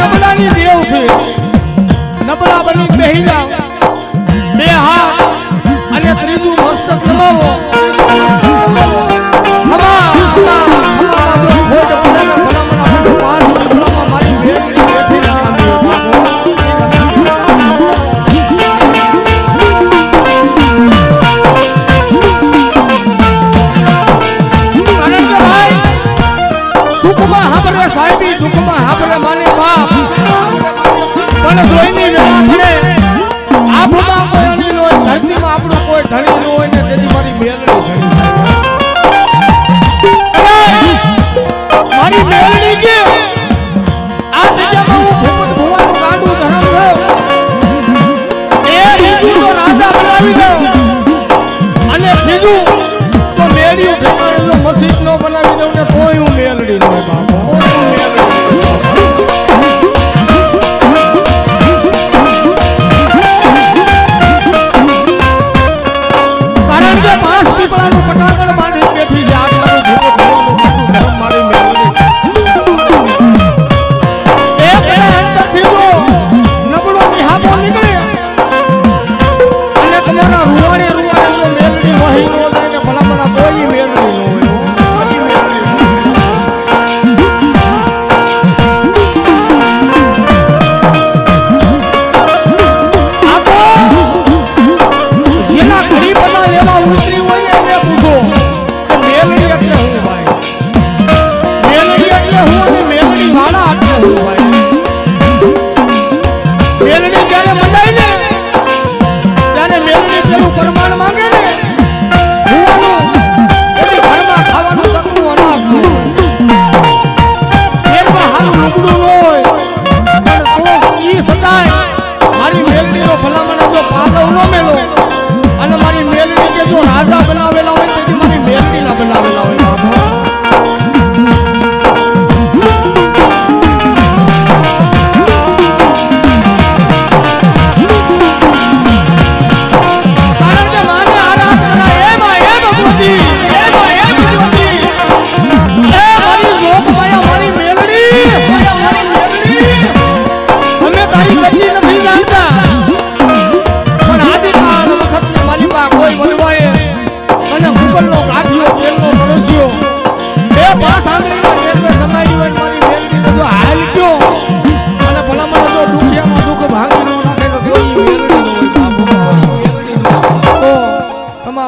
નબળાની દેવ છે નબળા બની બેહી જાવ બે હાથ અને ત્રીજું મસ્ત સમાવો દુઃખમાં હાબરે માને બાપ પણ જોઈની વેળા પડે આભમાં કોઈ અણી નો ધરતીમાં આપણો કોઈ ધણી ન હોય ને તેથી મારી મેલડી ધણી મારી મેલડી કે આ જગ્યામાં હું ભૂપત ભુવાનું કાંડું ધરાવ એ બીજું તો રાજા બનાવી દઉં અને ત્રીજું તો મેળ્યું ઠેકાણે મસ્જિદ નો બનાવી દઉં ને કોઈ હું મેલડી ન હોય બાપ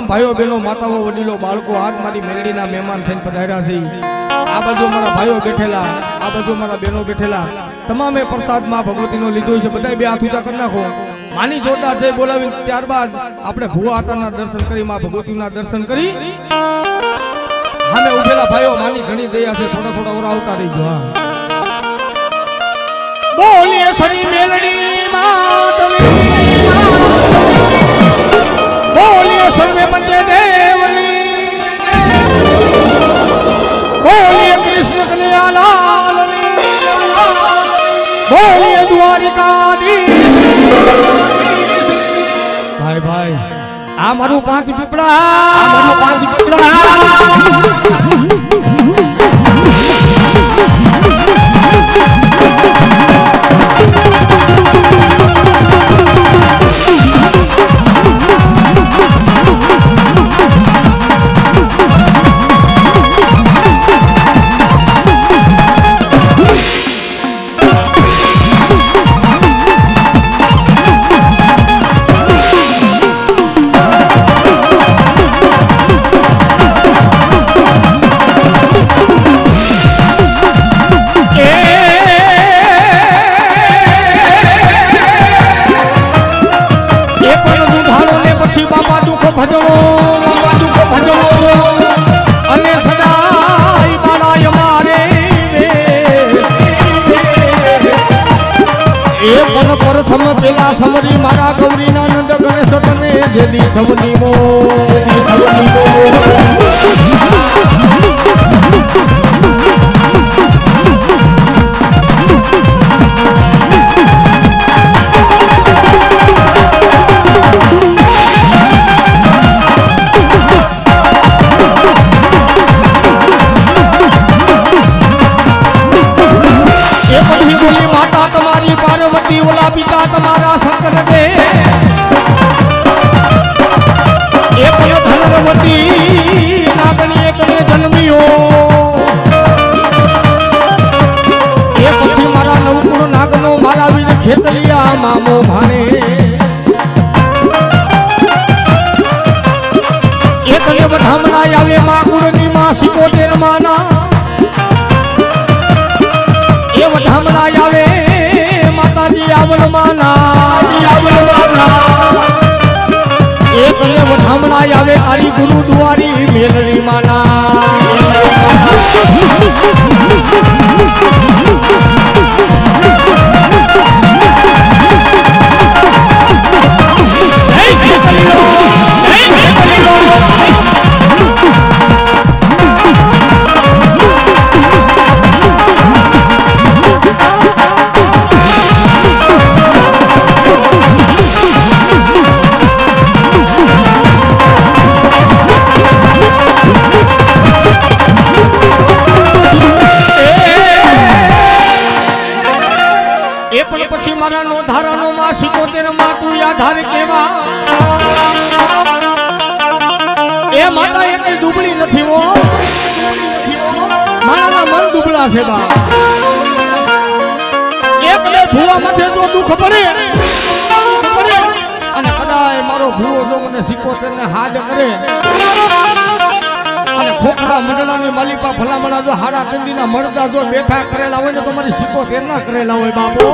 ભાઈઓ બહેનો માતાઓ વડીલો બાળકો આજ મારી મેલડીના મહેમાન થઈને પધાર્યા છે આ બાજુ મારા ભાઈઓ બેઠેલા આ બાજુ મારા બહેનો બેઠેલા તમામે પ્રસાદ માં ભગવતીનો લીધો છે બધા બે હાથ ઊંચા કરી નાખો માની જોરદાર જય બોલાવી ત્યારબાદ આપણે ભુવા આતાના દર્શન કરી માં ભગવતીના દર્શન કરી સામે ઉભેલા ભાઈઓ માની ઘણી દયા છે થોડા થોડા ઓર આવતા રહીજો હા બોલીએ સની મેલડી માતની બોલીએ સર્વે પંચે દેવની બોલીએ કૃષ્ણ કનૈયાલાલની બોલીએ દ્વારિકાધીશ ભાઈ ભાઈ આ મારું પાંચ પીપળા પ્રથમ પેલા સમરી મારા ગૌરીના નંદ ગણેશ તને જેદી સવની મો એ પછી બોલી માતા તમારી પાર્વતી ઓલા પિતા તમારા શંકર દે એ પણ ધનવતી નાગણી એકને જન્મ્યો એ પછી મારા નવકુળ નાગનો મારા વીર ખેતરિયા મામો ભાણે એકને વધામણા આવે માં ગુણની માં 75 માના એ વધામણા આવે માતાજી આવલ માના એકને વધામણા આવે તારી ગુરુ દુઆરી મેલડી માના એ માતા એક દુબળી નથી હો મારા મન દુબળા છે બા એક ને ભૂવા માથે જો દુખ પડે અને કદાચ મારો ભૂવો જો મને 75 ને હાજ કરે અને ખોખરા મંડળાની માલિકા ભલામણા જો હાડા કંદીના મળતા જો બેઠા કરેલા હોય ને તો મારી 75 ના કરેલા હોય બાપો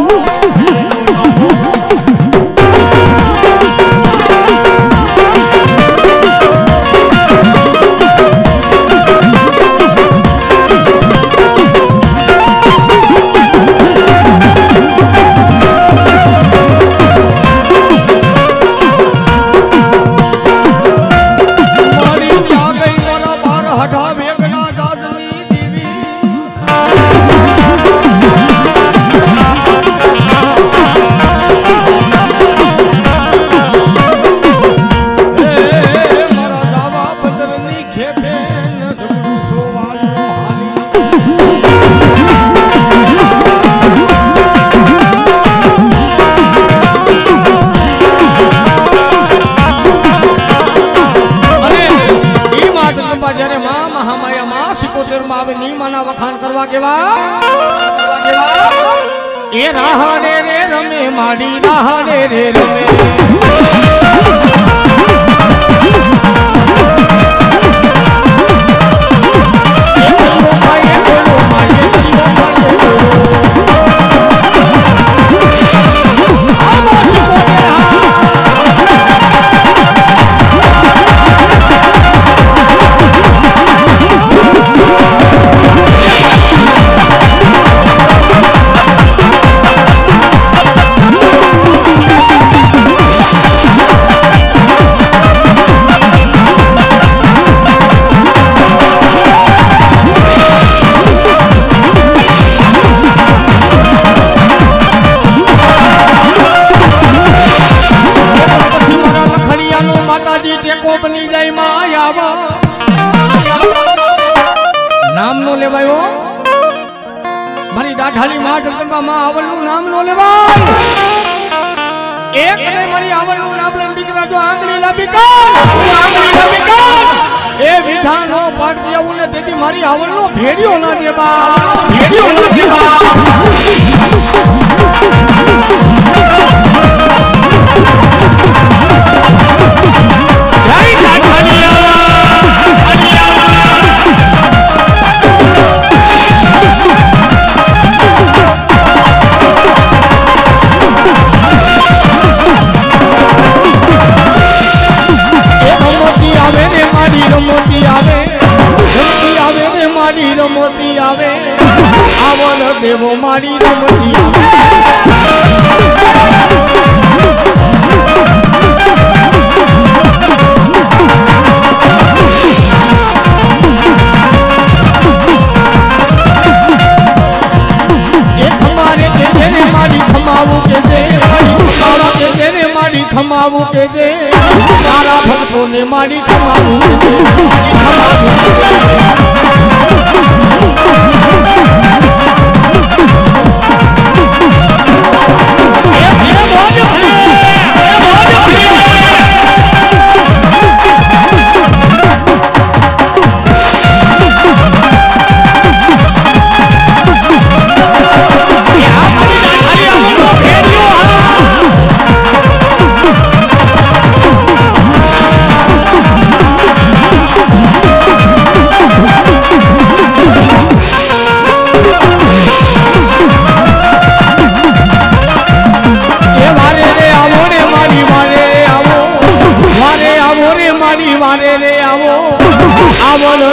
એ રાહડે રે રમે માડી રાહડે રે રમે દાઢાલી માં જગદંબા માં આવલનું નામ નો લેવાય એક ને મારી આવલનું નામ લઈને દીકરા જો આંગળી લાંબી કર એ વિધાનો પાઠ દેવું ને તેથી મારી આવલનો ભેડિયો ના દેવા ભેડિયો ના દેવા દેવો મારી રમતી ખમાવું કે જે તારા ભક્તોને મારી ખમાવું કે જે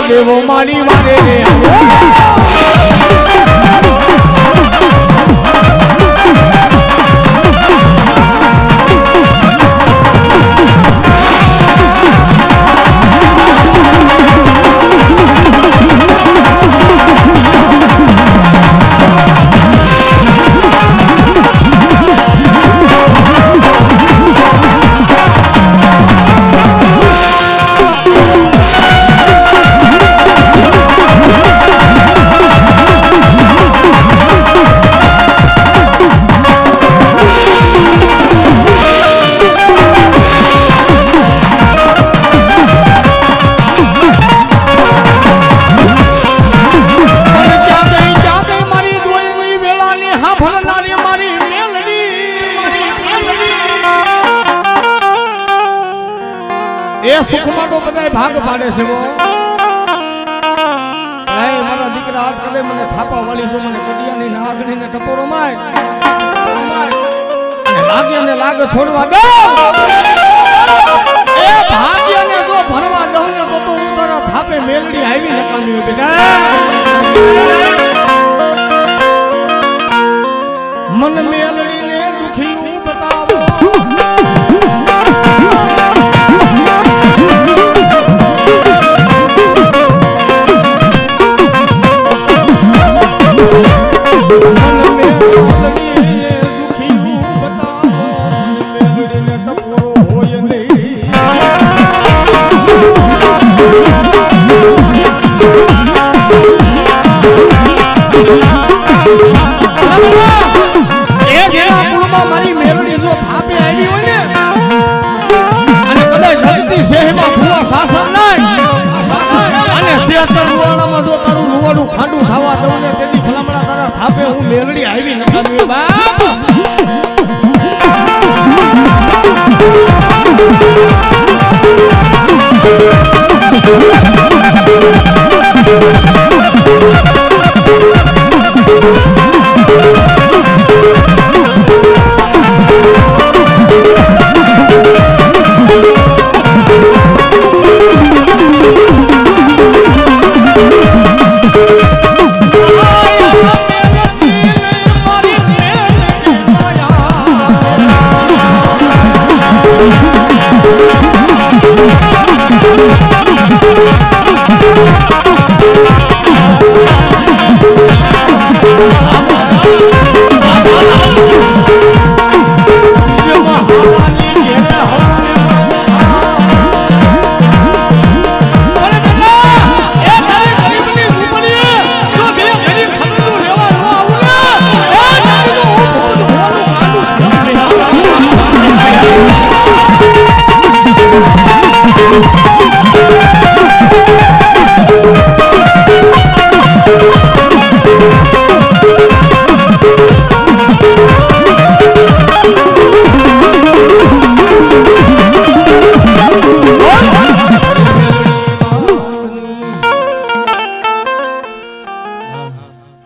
દેવો મારી વારે રે સુખમાં તો બધાય ભાગ પાડે છે મારા દીકરા હાથ કરે મને થાપા વાળી જો મને કડિયાની નાગણી ને ટપોરો માય લાગે ને લાગે છોડવા દો એ ભાગ્યને જો ભરવા દઉં ને તો હું તારા થાપે મેલડી આવી નકામી બેટા મન મેલડીને દુખી બતાવો ખાંડું ખાવા દઉં ને તેની ભલામણા તારા થાપે હું મેલડી આવી નકામી બાપ